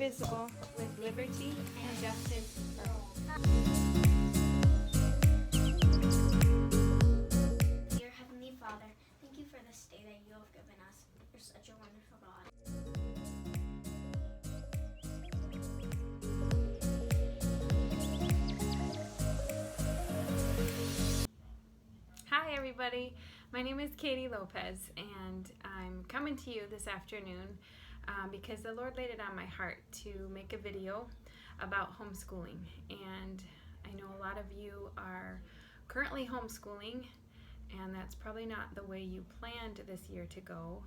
indivisible, with liberty and justice for all. Dear Heavenly Father, thank you for this day that you have given us. You're such a wonderful God. Hi everybody, my name is Katie Lopez and I'm coming to you this afternoon because the Lord laid it on my heart to make a video about homeschooling. And I know a lot of you are currently homeschooling, and that's probably not the way you planned this year to go.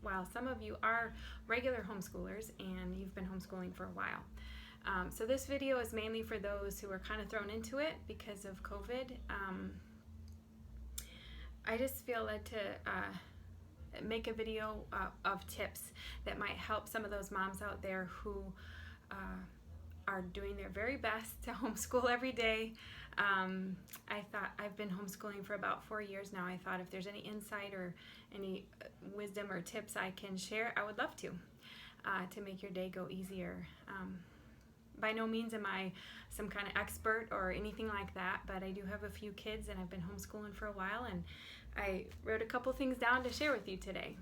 While some of you are regular homeschoolers and you've been homeschooling for a while. So this video is mainly for those who are kind of thrown into it because of COVID. I just feel led to make a video of tips that might help some of those moms out there who are doing their very best to homeschool every day. I thought I've been homeschooling for about 4 years now. I thought if there's any insight or any wisdom or tips I can share, I would love to make your day go easier. By no means am I some kind of expert or anything like that, but I do have a few kids and I've been homeschooling for a while, and I wrote a couple things down to share with you today.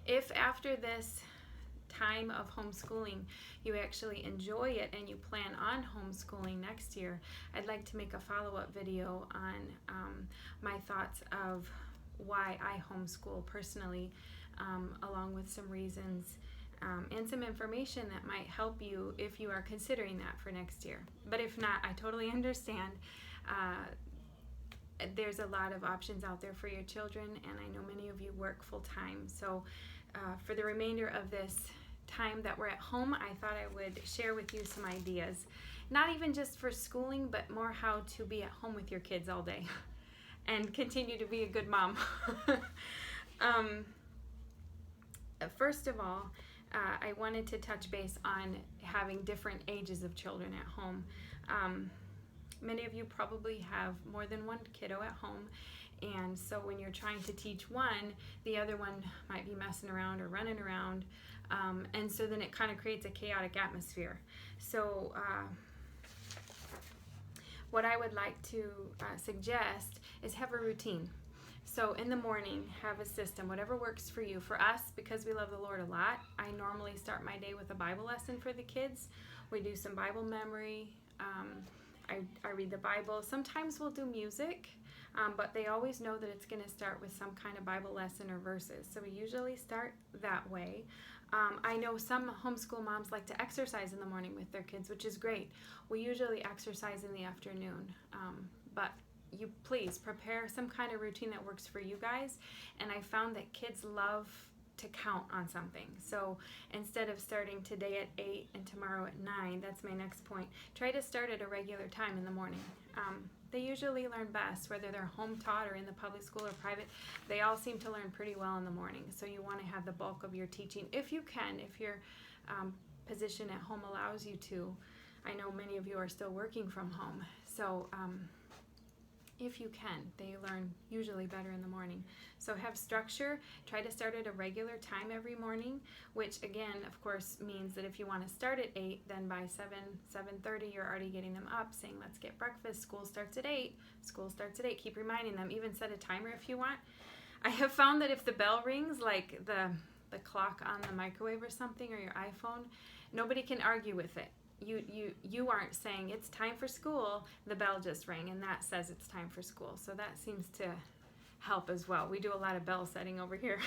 If after this time of homeschooling you actually enjoy it and you plan on homeschooling next year, I'd like to make a follow-up video on my thoughts of why I homeschool personally, along with some reasons and some information that might help you if you are considering that for next year. But if not, I totally understand. There's a lot of options out there for your children, and I know many of you work full-time. So for the remainder of this time that we're at home, I thought I would share with you some ideas, not even just for schooling, but more how to be at home with your kids all day and continue to be a good mom. First of all, I wanted to touch base on having different ages of children at home. Many of you probably have more than one kiddo at home, and so when you're trying to teach one, the other one might be messing around or running around, and so then it kind of creates a chaotic atmosphere. So what I would like to suggest is have a routine. So in the morning, have a system, whatever works for you. For us, because we love the Lord a lot, I normally start my day with a Bible lesson for the kids. We do some Bible memory. I read the Bible. Sometimes we'll do music, but they always know that it's going to start with some kind of Bible lesson or verses. So we usually start that way. I know some homeschool moms like to exercise in the morning with their kids, which is great. We usually exercise in the afternoon, but you please prepare some kind of routine that works for you guys. And I found that kids love to count on something. So instead of starting today at 8 and tomorrow at 9, that's my next point, try to start at a regular time in the morning. They usually learn best, whether they're home taught or in the public school or private. They all seem to learn pretty well in the morning. So you want to have the bulk of your teaching, if you can, if your position at home allows you to. I know many of you are still working from home. So if you can, they learn usually better in the morning. So have structure. Try to start at a regular time every morning, which again, of course, means that if you want to start at 8, then by 7:30, you're already getting them up, saying, let's get breakfast. School starts at 8. School starts at 8. Keep reminding them. Even set a timer if you want. I have found that if the bell rings, like the clock on the microwave or something, or your iPhone, nobody can argue with it. You aren't saying it's time for school, the bell just rang and that says it's time for school. So that seems to help as well. We do a lot of bell setting over here.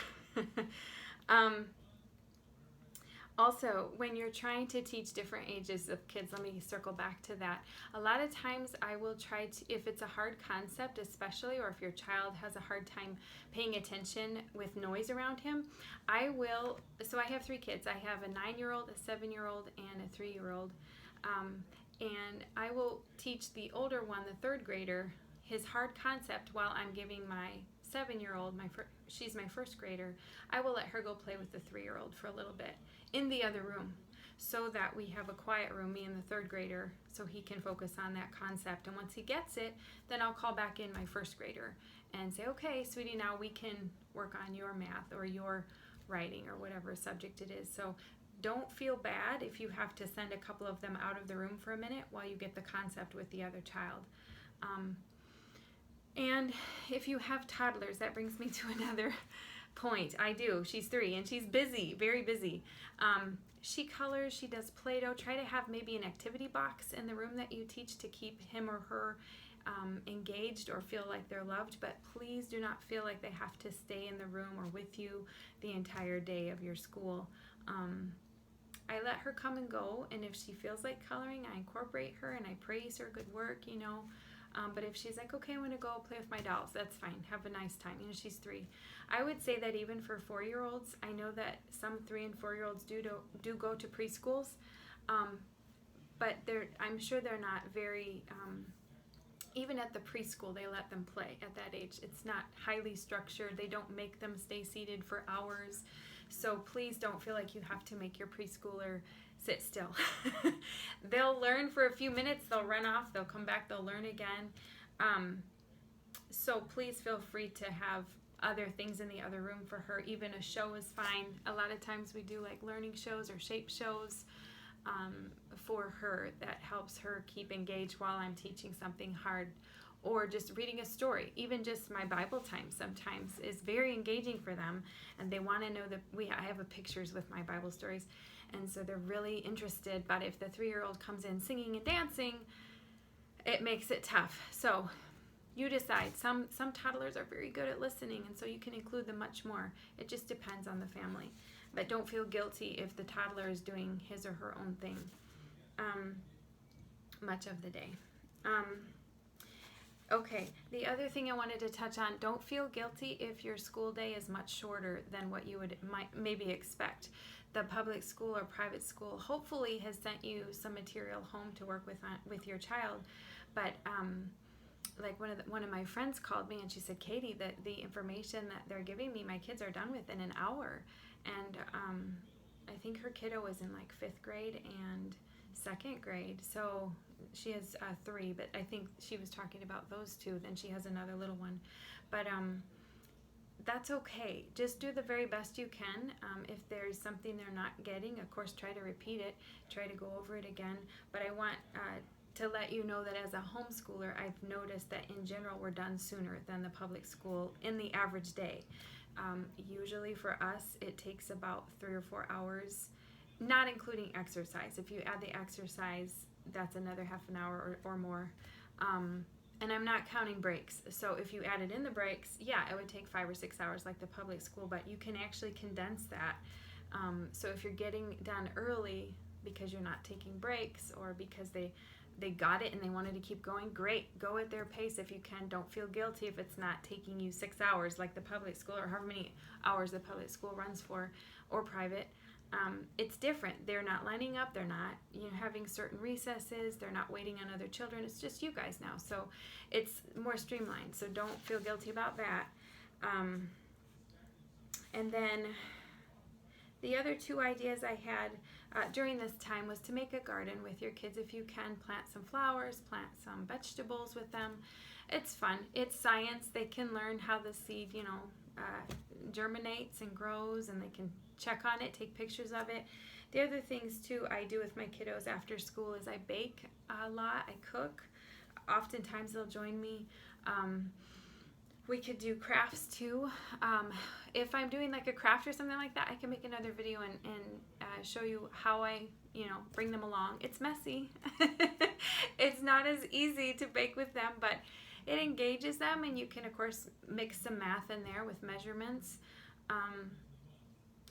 Also, when you're trying to teach different ages of kids, let me circle back to that. A lot of times I will try to, if it's a hard concept especially, or if your child has a hard time paying attention with noise around him, so I have 3 kids. I have a 9-year-old, a 7-year-old, and a 3-year-old. And I will teach the older one, the 3rd grader, his hard concept while I'm giving my 7-year-old, she's my 1st grader, I will let her go play with the 3-year-old for a little bit in the other room, so that we have a quiet room, me and the 3rd grader, so he can focus on that concept. And once he gets it, then I'll call back in my 1st grader and say, okay, sweetie, now we can work on your math or your writing or whatever subject it is. So don't feel bad if you have to send a couple of them out of the room for a minute while you get the concept with the other child. And if you have toddlers, that brings me to another point. I do. She's 3 and she's busy, very busy. She colors, she does Play-Doh. Try to have maybe an activity box in the room that you teach to keep him or her engaged or feel like they're loved, but please do not feel like they have to stay in the room or with you the entire day of your school. I let her come and go, and if she feels like coloring, I incorporate her and I praise her good work, you know. But if she's like, okay, I'm going to go play with my dolls, that's fine. Have a nice time. You know, she's 3. I would say that even for 4-year-olds, I know that some 3 and 4-year-olds do go to preschools, but I'm sure they're not very, even at the preschool, they let them play at that age. It's not highly structured. They don't make them stay seated for hours. So please don't feel like you have to make your preschooler sit still. They'll learn for a few minutes, they'll run off, they'll come back, they'll learn again. So please feel free to have other things in the other room for her. Even a show is fine. A lot of times we do like learning shows or shape shows for her that helps her keep engaged while I'm teaching something hard. Or just reading a story. Even just my Bible time sometimes is very engaging for them, and they want to know that I have pictures with my Bible stories, and so they're really interested. But if the 3-year-old comes in singing and dancing, it makes it tough. So you decide. Some toddlers are very good at listening, and so you can include them much more. It just depends on the family. But don't feel guilty if the toddler is doing his or her own thing much of the day. Okay, the other thing I wanted to touch on, don't feel guilty if your school day is much shorter than what you might maybe expect. The public school or private school hopefully has sent you some material home to work with your child, but like one of my friends called me and she said, Katie, that the information that they're giving me, my kids are done within an hour. And I think her kiddo was in like 5th grade and 2nd grade, so she has 3, but I think she was talking about those 2. Then she has another little one, but that's okay. Just do the very best you can. If there's something they're not getting, of course, try to repeat it, try to go over it again. But I want to let you know that as a homeschooler, I've noticed that in general we're done sooner than the public school in the average day. Usually for us, it takes about 3 or 4 hours, not including exercise. If you add the exercise, that's another half an hour or more. And I'm not counting breaks. So if you added in the breaks, yeah, it would take 5 or 6 hours like the public school, but you can actually condense that. So if you're getting done early because you're not taking breaks or because they got it and they wanted to keep going, great. Go at their pace if you can. Don't feel guilty if it's not taking you 6 hours like the public school or however many hours the public school runs for, or private. It's different. They're not lining up. They're not, having certain recesses. They're not waiting on other children. It's just you guys now. So it's more streamlined. So don't feel guilty about that. And then the other 2 ideas I had during this time was to make a garden with your kids if you can. Plant some flowers, plant some vegetables with them. It's fun. It's science. They can learn how the seed, germinates and grows, and they can check on it, take pictures of it. The other things too I do with my kiddos after school is I bake a lot, I cook. Oftentimes they'll join me. We could do crafts too. If I'm doing like a craft or something like that, I can make another video and show you how I, bring them along. It's messy. It's not as easy to bake with them, but it engages them, and you can of course mix some math in there with measurements.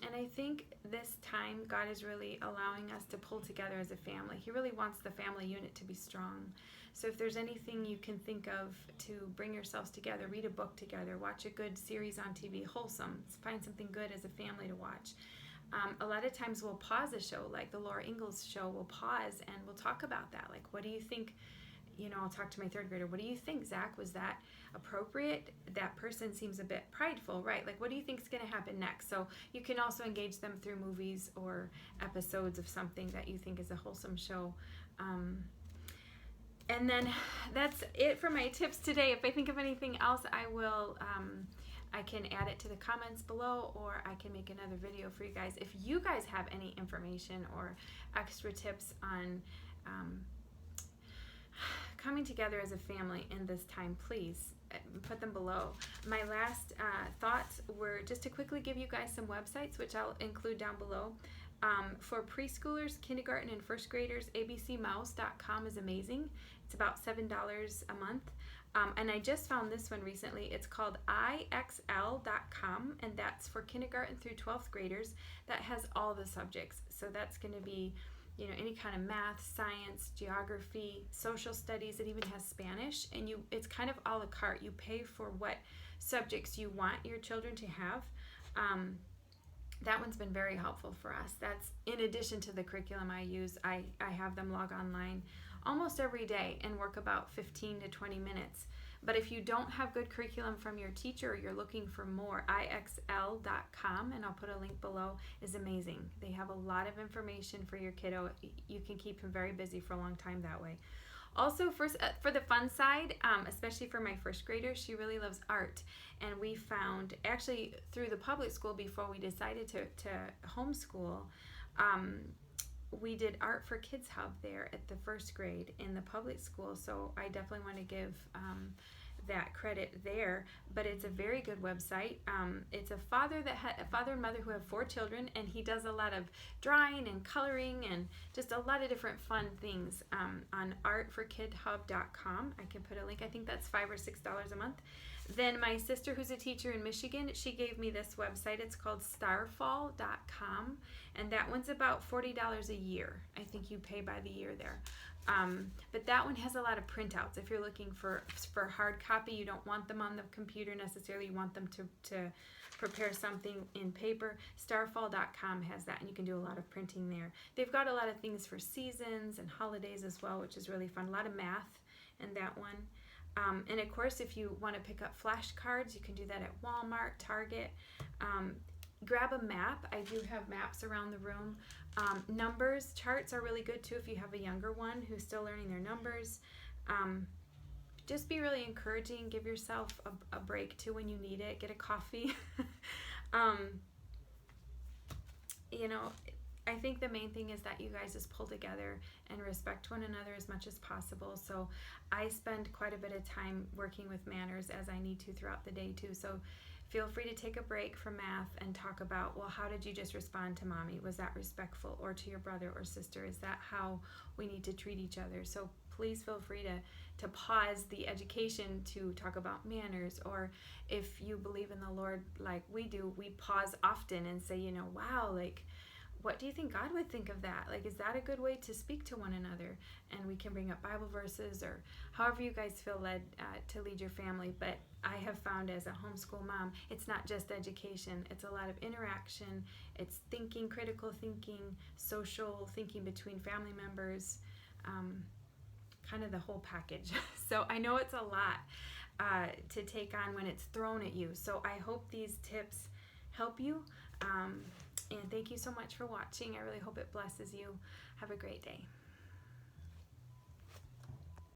And I think this time God is really allowing us to pull together as a family. He really wants the family unit to be strong. So if there's anything you can think of to bring yourselves together, read a book together, watch a good series on TV, wholesome, find something good as a family to watch. A lot of times we'll pause a show, like the Laura Ingalls show, we'll pause and we'll talk about that. Like, what do you think? I'll talk to my 3rd grader. What do you think, Zach? Was that appropriate? That person seems a bit prideful, right? Like, what do you think is going to happen next? So you can also engage them through movies or episodes of something that you think is a wholesome show. And then that's it for my tips today. If I think of anything else, I will I can add it to the comments below, or I can make another video for you guys. If you guys have any information or extra tips on coming together as a family in this time, please put them below. My last thoughts were just to quickly give you guys some websites, which I'll include down below. For preschoolers, kindergarten, and first graders, abcmouse.com is amazing. It's about $7 a month. And I just found this one recently. It's called IXL.com, and that's for kindergarten through 12th graders. That has all the subjects. So that's going to be, you know, any kind of math, science, geography, social studies. It even has Spanish, and it's kind of a la carte. You pay for what subjects you want your children to have. That one's been very helpful for us. That's in addition to the curriculum I use. I have them log online almost every day and work about 15 to 20 minutes. But if you don't have good curriculum from your teacher, or you're looking for more, IXL.com, and I'll put a link below, is amazing. They have a lot of information for your kiddo. You can keep him very busy for a long time that way. Also, for the fun side, especially for my first grader, she really loves art. And we found, actually through the public school before we decided to homeschool, we did Art for Kids Hub there at the first grade in the public school. So I definitely want to give that credit there. But it's a very good website. It's a father and mother who have 4 children, and he does a lot of drawing and coloring and just a lot of different fun things on artforkidhub.com. I can put a link. I think that's $5 or $6 a month. Then my sister, who's a teacher in Michigan, she gave me this website. It's called starfall.com, and that one's about $40 a year. I think you pay by the year there. But that one has a lot of printouts. If you're looking for hard copy, you don't want them on the computer necessarily. You want them to prepare something in paper. Starfall.com has that, and you can do a lot of printing there. They've got a lot of things for seasons and holidays as well, which is really fun. A lot of math in that one. And of course, if you want to pick up flashcards, you can do that at Walmart, Target. Grab a map. I do have maps around the room. Numbers, charts are really good too if you have a younger one who's still learning their numbers. Just be really encouraging. Give yourself a break too when you need it. Get a coffee. You know, I think the main thing is that you guys just pull together and respect one another as much as possible. So I spend quite a bit of time working with manners as I need to throughout the day too. So feel free to take a break from math and talk about, well, how did you just respond to mommy? Was that respectful? Or to your brother or sister? Is that how we need to treat each other? So please feel free to pause the education to talk about manners. Or if you believe in the Lord like we do, we pause often and say, you know, wow, like, what do you think God would think of that? Like, is that a good way to speak to one another? And we can bring up Bible verses or however you guys feel led to lead your family. But I have found as a homeschool mom, it's not just education. It's a lot of interaction. It's thinking, critical thinking, social thinking between family members, kind of the whole package. So I know it's a lot to take on when it's thrown at you. So I hope these tips help you. And thank you so much for watching. I really hope it blesses you. Have a great day.